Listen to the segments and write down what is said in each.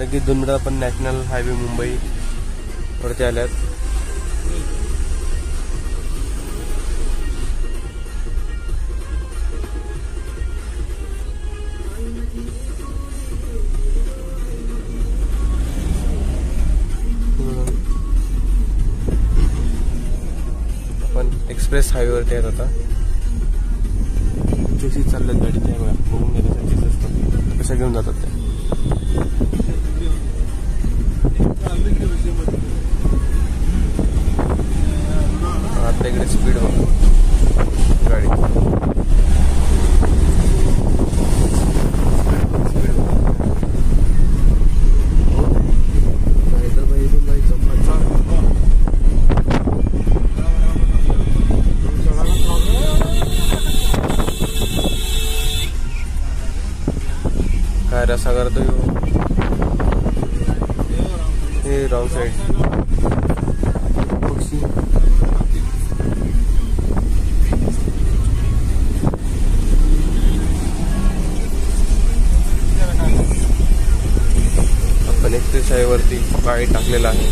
लगेच 2 मिनिटात आपण नॅशनल हायवे मुंबई वरती आल्यात. आपण एक्सप्रेस हायवे वरती आहेत आता. जशी चालल्यात गाडी त्या बघा, बघून घेण्यासाठी असतात कशा घेऊन जातात त्या. आता इकडे स्पीड बघा गाडी. काय रस्ता करतो हे रॉंग साइड. आपण एक्सप्रेस हायवेवरती गाडी टाकलेला आहे.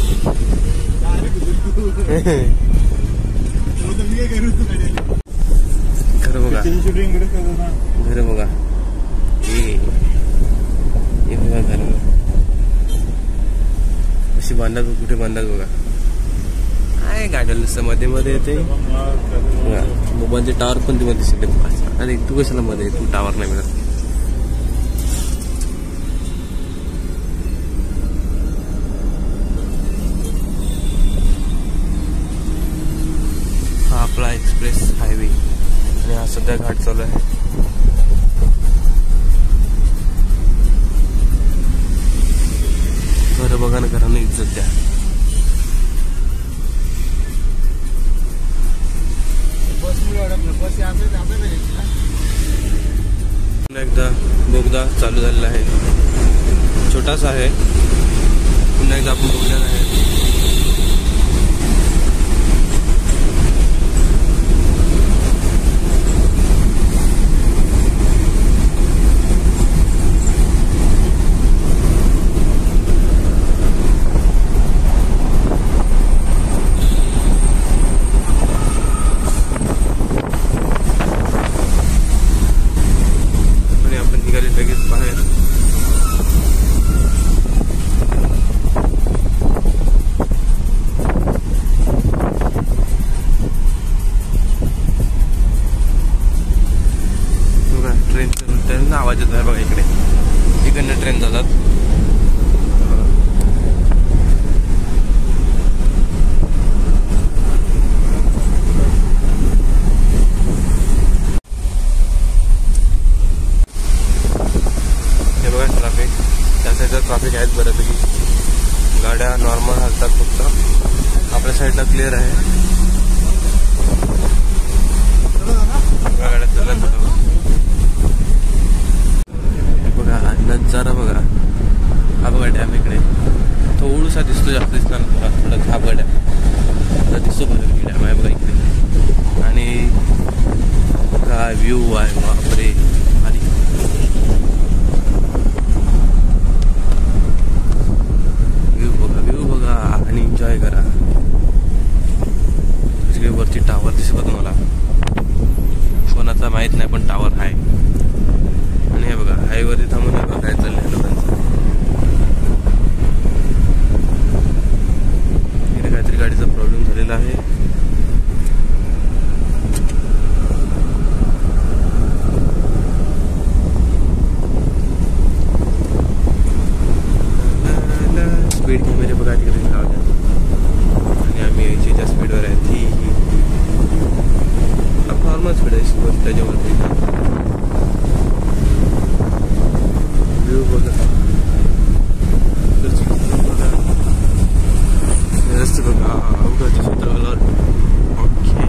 घर बघा, घर बघा, घर कशी बांधतात, कुठे बांधतात बघा. आहे गाड्याला नुसतं मध्ये मध्ये येते. मोबाईलचे टावर पण मध्ये दिसते. अरे तू कशाला मध्ये, तू टावर नाही मिळत. हा आपला एक्सप्रेस हायवे आणि हा सध्या घाट चालू आहे. घर बघा ना, घरांना इज्जत द्या. पुन्हा एकदा बोगदा चालू झालेला आहे. छोटासा आहे, पुन्हा एकदा आपण बोगद्यात आहे. आवाज येत आहे बघा. इकडे इकडनं ट्रेन जातात. हे बघा ट्रॅफिक, त्या साईडला ट्रॅफिक आहेत बऱ्यापैकी. गाड्या नॉर्मल हलतात, फक्त आपल्या साईडला क्लिअर आहे. गाड्या चालत नजारा बघा. हा बघा डॅम इकडे थोडासा दिसतो, जास्त दिसणार थोडा. हा बघा डॅम दिसतो बघा. डॅम आहे बघा इकडे. आणि काय व्ह्यू आहे बापरे. आणि व्ह्यू बघा आणि एन्जॉय करा. तिकडे वरती टावर दिसत मला, कोणाचा माहित नाही पण टावर आहे. आणि हे बघा हायवेवरती थांबून काय चाललंय लोकांचं. इथे काहीतरी गाडीचा प्रॉब्लेम झालेला आहे. स्पीड कॅमेरे बघा तिकडे लावले आणि आम्ही याच्या स्पीडवर आहे. ती नॉर्मल स्पीड आहे त्याच्यावरती. व्ह्यू बघा, रस्ते बघा, अवघाच्या क्षेत्राला. ओके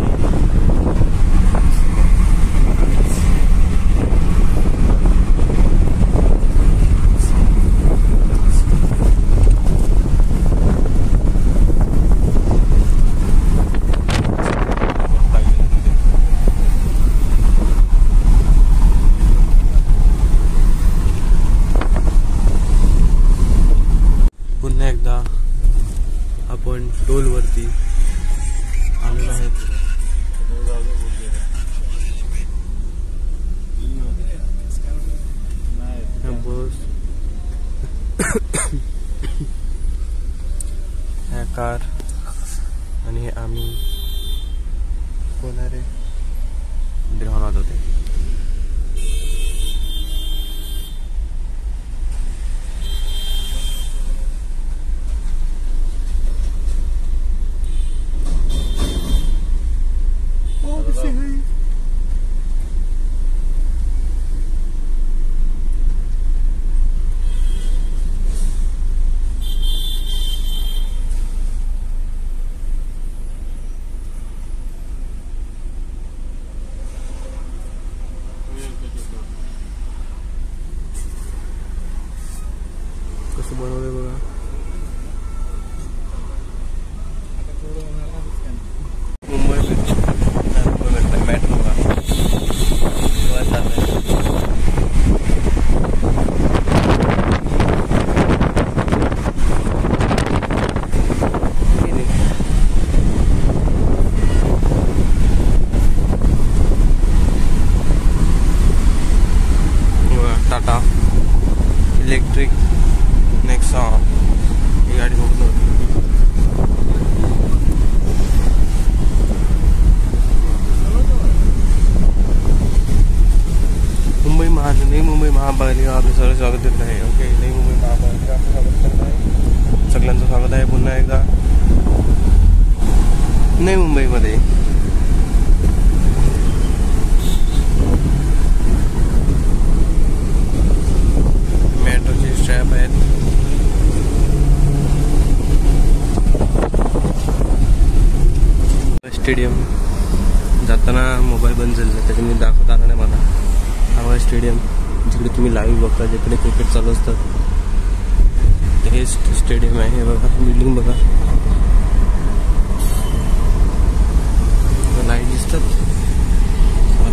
आपण टोलवरती आलेलो आहेत. बस ह्या कार आणि आम्ही कोणारे ड्रामात होते. कसं बनवलंय बघा. मुंबई मेट्रो बघा टाटा इलेक्ट्रिक नेक्सा ही गाडी बघतो. मुंबई महापालिका आपले सर्व स्वागत देत आहे. ओके, नवी मुंबई महापालिका आपलं स्वागत करत आहे. सगळ्यांचं स्वागत आहे पुन्हा एकदा नवी मुंबईमध्ये. मेट्रोचे स्ट्रॅप आहेत. स्टेडियम जाताना मोबाईल बंद झालेला त्याच्यामुळे दाखवता आला नाही मला. हा स्टेडियम जिकडे तुम्ही लाईव्ह बघता, जिकडे क्रिकेट चालू असतात हे स्टेडियम आहे. हे बघा बिल्डिंग बघा, लाईट दिसतात.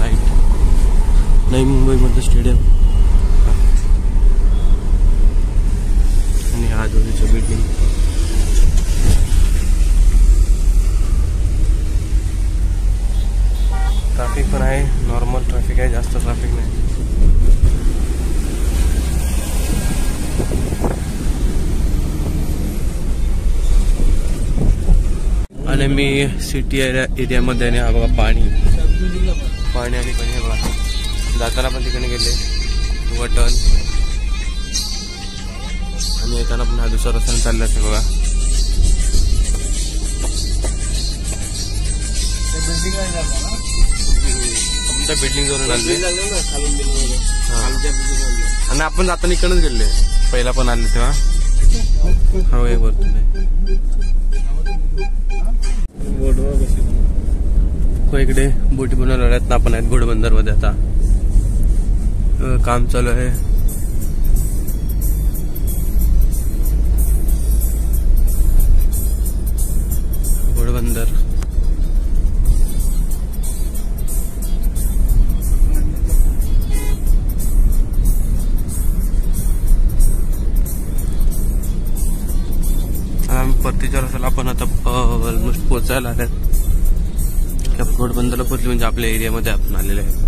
लाईट नवी मुंबईमधलं स्टेडियम आणि आजूबाजूच्या बिल्डिंग. ट्रॅफिक पण आहे, नॉर्मल ट्रॅफिक आहे, जास्त ट्रॅफिक नाही. आणि मी सिटी एरियामध्ये आणि हा बघा पाणी आणि पण हे बघा जाताना पण तिकडे गेले वटण आणि येताना पण हा दुसरा रस्त्याने चालला ते बघा. आमच्या बिल्डिंग वरून आले आणि आपण जाताना इकडूनच गेले. पहिला पण आले तेव्हा हा एक वरतून हो. इकडे बोटी बनवणार आहेत ना आपण आहेत घोडबंदर मध्ये. आता काम चालू आहे. घोडबंदर परतीच्या रस्त्याला आपण आता ऑलमोस्ट पोचायला आल्यात. घोडबंदरला पोचले म्हणजे आपल्या एरियामध्ये आपण आलेले आहे.